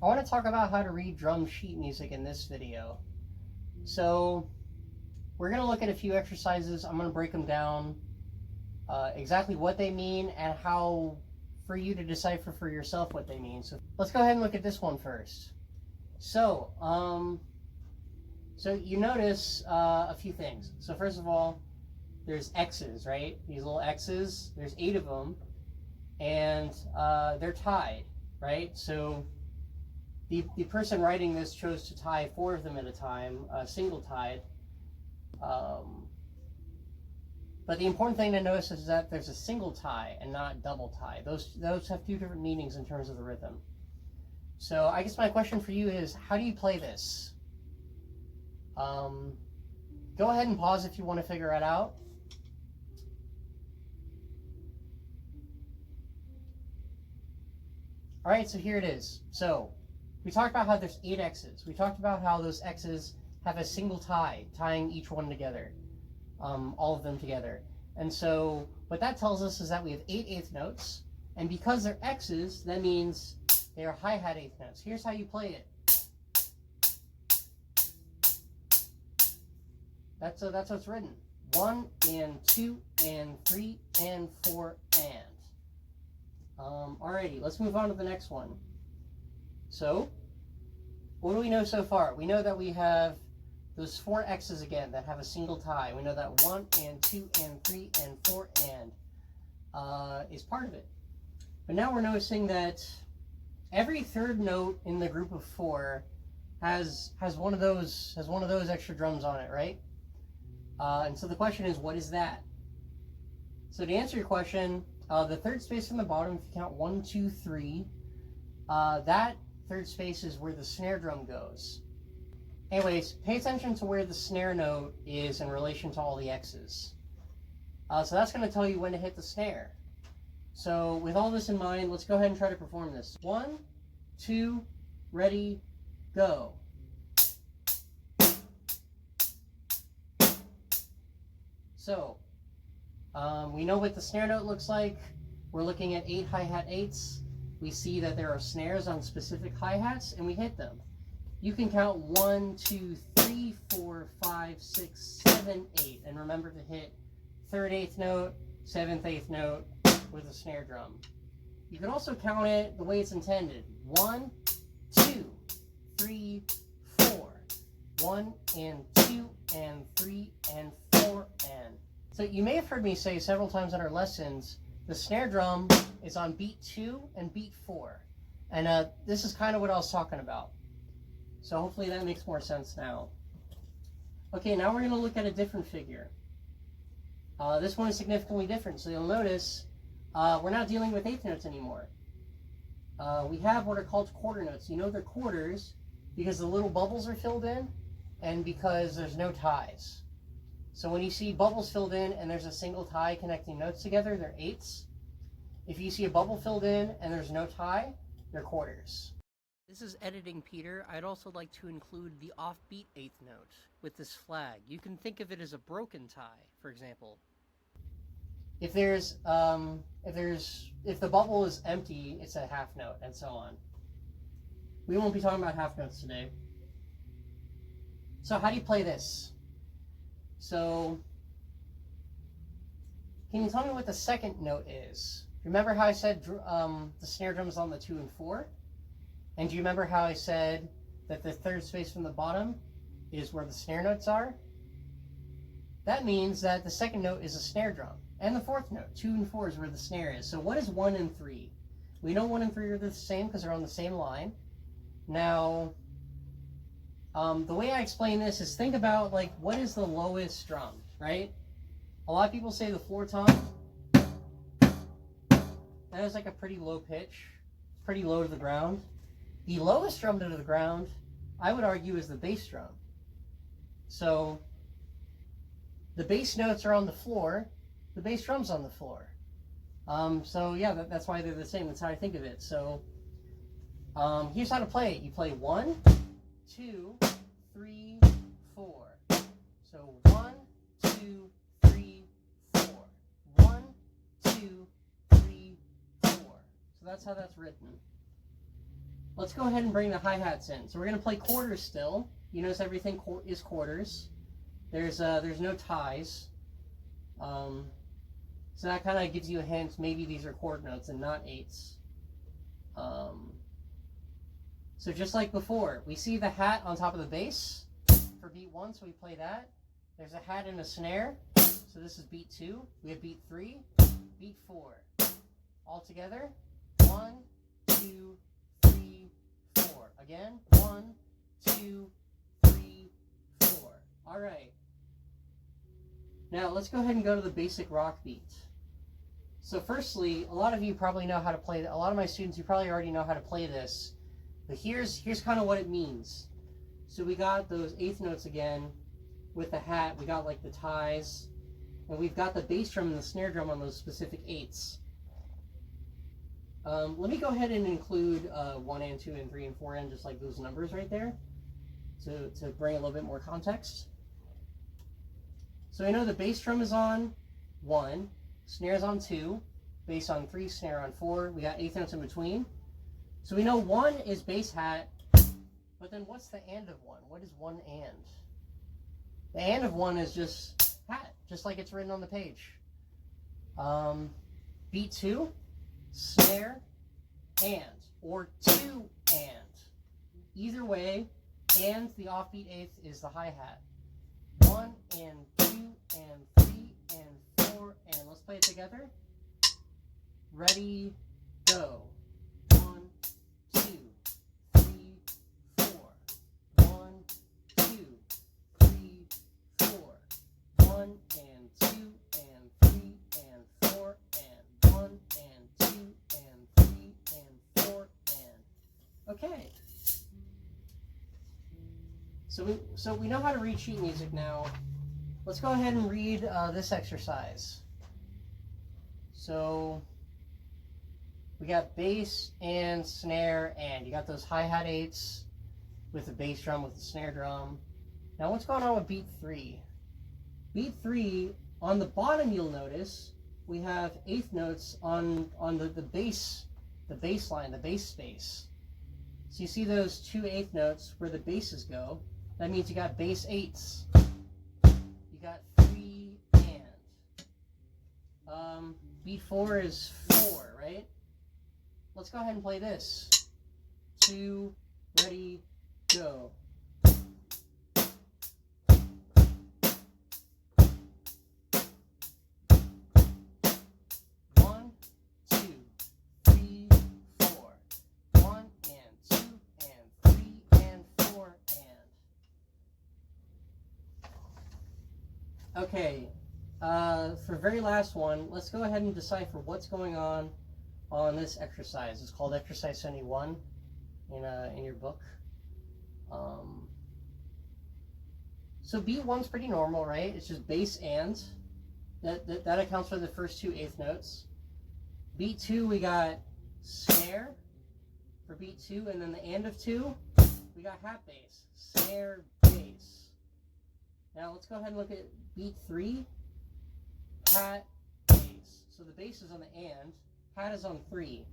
I want to talk about how to read drum sheet music in this video. So we're going to look at a few exercises. I'm going to break them down, exactly what they mean and how for you to decipher for yourself what they mean. So let's go ahead and look at this one first. So you notice a few things. So first of all, there's X's, right? These little X's, there's 8 of them, and they're tied, right? So the person writing this chose to tie 4 of them at a time, single tied. But the important thing to notice is that there's a single tie and not double tie. Those have 2 different meanings in terms of the rhythm. So I guess my question for you is, how do you play this? Go ahead and pause if you want to figure it out. All right, so here it is. So we talked about how there's 8 X's. We talked about how those X's have a single tie, tying each one together, all of them together. And so what that tells us is that we have 8 eighth notes, and because they're X's, that means they are hi-hat eighth notes. Here's how you play it. That's what's written. 1 and 2 and 3 and 4 and. Alrighty, let's move on to the next one. So, what do we know so far? We know that we have those 4 X's again that have a single tie. We know that 1 and 2 and 3 and 4 and is part of it. But now we're noticing that every third note in the group of 4 has one of those extra drums on it, right? And so the question is, what is that? So to answer your question, the third space from the bottom, if you count 1, 2, 3, that third space is where the snare drum goes. Anyways, pay attention to where the snare note is in relation to all the X's. So that's going to tell you when to hit the snare. So with all this in mind, let's go ahead and try to perform this. 1, 2, ready, go. So we know what the snare note looks like. We're looking at 8 hi-hat 8s. We see that there are snares on specific hi-hats, and we hit them. You can count 1, 2, 3, 4, 5, 6, 7, 8, and remember to hit 3rd eighth note, 7th eighth note with a snare drum. You can also count it the way it's intended. 1, 2, 3, 4. 1 and 2 and 3 and 4 and. So you may have heard me say several times in our lessons, the snare drum is on beat 2 and beat 4. And this is kind of what I was talking about. So hopefully that makes more sense now. Okay, now we're going to look at a different figure. This one is significantly different. So you'll notice we're not dealing with eighth notes anymore. We have what are called quarter notes. You know they're quarters because the little bubbles are filled in and because there's no ties. So when you see bubbles filled in and there's a single tie connecting notes together, they're eighths. If you see a bubble filled in and there's no tie, they're quarters. This is Editing Peter. I'd also like to include the offbeat eighth note with this flag. You can think of it as a broken tie, for example. If the bubble is empty, it's a half note, and so on. We won't be talking about half notes today. So how do you play this? So, can you tell me what the second note is? Remember how I said the snare drum is on the 2 and 4? And do you remember how I said that the third space from the bottom is where the snare notes are? That means that the second note is a snare drum. And the fourth note, 2 and 4, is where the snare is. So what is 1 and 3? We know 1 and 3 are the same because they're on the same line. Now, the way I explain this is think about, like, what is the lowest drum, right? A lot of people say the floor tom. That is like a pretty low pitch, pretty low to the ground. The lowest drum to the ground, I would argue, is the bass drum. So the bass notes are on the floor, the bass drum's on the floor. So yeah, that's why they're the same. That's how I think of it. So here's how to play it. You play 1, 2, 3, 4. So 1, 2, 3, 4. 1, 2, 3, 4. So that's how that's written. let's go ahead and bring the hi-hats in. So we're going to play quarters still. You notice everything is quarters. There's no ties. So that kind of gives you a hint. Maybe these are chord notes and not eighths. So just like before, we see the hat on top of the bass for beat 1, so we play that. There's a hat and a snare, so this is beat 2. We have beat 3, beat 4. All together, 1, 2, 3, 4. Again, 1, 2, 3, 4. All right. Now let's go ahead and go to the basic rock beat. So firstly, a lot of you probably know how to play. A lot of my students, you probably already know how to play this. But here's kind of what it means. So we got those eighth notes again with the hat. We got like the ties, and we've got the bass drum and the snare drum on those specific eighths. Let me go ahead and include 1 and 2 and 3 and 4 and just like those numbers right there to bring a little bit more context. So I know the bass drum is on 1, snare's on 2, bass on 3, snare on 4. We got eighth notes in between. So we know 1 is bass hat, but then what's the and of 1? What is 1 and? The and of 1 is just hat, just like it's written on the page. Beat 2, snare, and, or 2 and. Either way, and the offbeat eighth is the hi-hat. 1 and 2 and 3 and 4, and let's play it together. Ready, go. 1, 2, 3, 4. 1, 2, 3, 4. 1 and 2 and 3 and 4 and 1 and 2 and 3 and 4 and. Okay. So we know how to read sheet music now. Let's go ahead and read this exercise. So we got bass and snare, and you got those hi-hat eights with the bass drum, with the snare drum. Now what's going on with beat 3? Beat 3, on the bottom you'll notice we have eighth notes on the bass line, the bass space. So you see those 2 eighth notes where the basses go. That means you got bass eighths. You got 3 and. Beat 4 is 4, right? Let's go ahead and play this. 2, ready, go. Okay, for very last one, let's go ahead and decipher what's going on this exercise. It's called Exercise 71 in your book. So beat 1's pretty normal, right? It's just bass and. That accounts for the first 2 eighth notes. Beat 2, we got snare for beat 2, and then the and of 2, we got hat bass, snare, bass. Now let's go ahead and look at beat 3, hat, bass. So the bass is on the and, hat is on 3.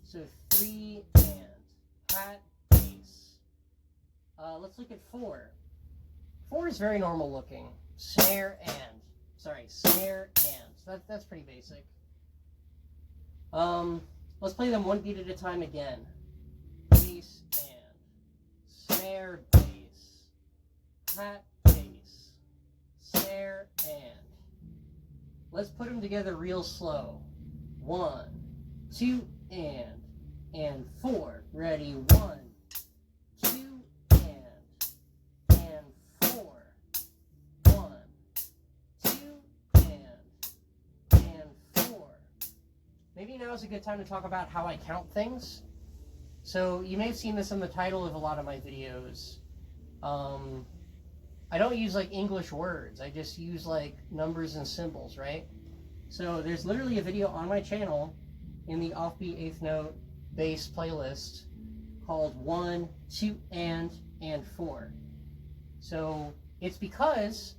So 3 and, hat, bass. Let's look at 4. 4 is very normal looking. Snare and. Snare and. So that's pretty basic. Let's play them one beat at a time again. Bass and. Snare, bass. Hat, bass. Snare and. Let's put them together real slow. 1, 2, and 4. Ready? 1, 2, and 4. 1, 2, and 4. Maybe now is a good time to talk about how I count things. So you may have seen this in the title of a lot of my videos. I don't use like English words. I just use like numbers and symbols, right? So there's literally a video on my channel in the offbeat eighth note bass playlist called 1, 2, and 4. So it's because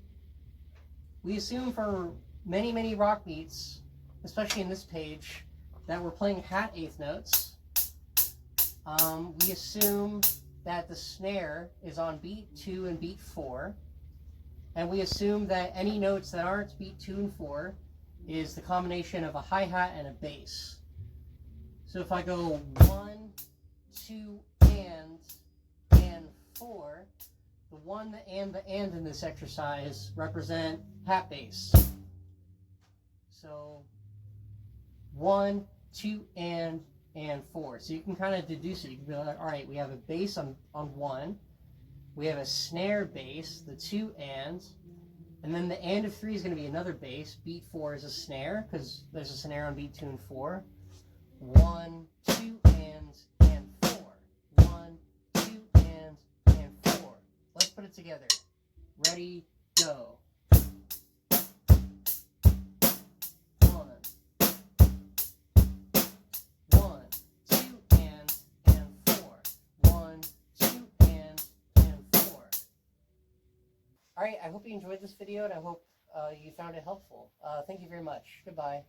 we assume for many, many rock beats, especially in this page, that we're playing hat eighth notes. We assume that the snare is on beat 2 and beat 4. And we assume that any notes that aren't beat 2 and 4 is the combination of a hi-hat and a bass. So if I go 1, 2, and 4, the 1, the and in this exercise represent hat bass. So 1, 2, and 4. So you can kind of deduce it. You can be like, all right, we have a bass on 1. We have a snare bass, the 2 and then the and of 3 is going to be another bass. Beat 4 is a snare because there's a snare on beat 2 and 4. 1, 2, and 4. 1, 2, and 4. Let's put it together. Ready, go. 1, 2, and 4. 1, 2, and 4. All right, I hope you enjoyed this video, and I hope you found it helpful. Thank you very much. Goodbye.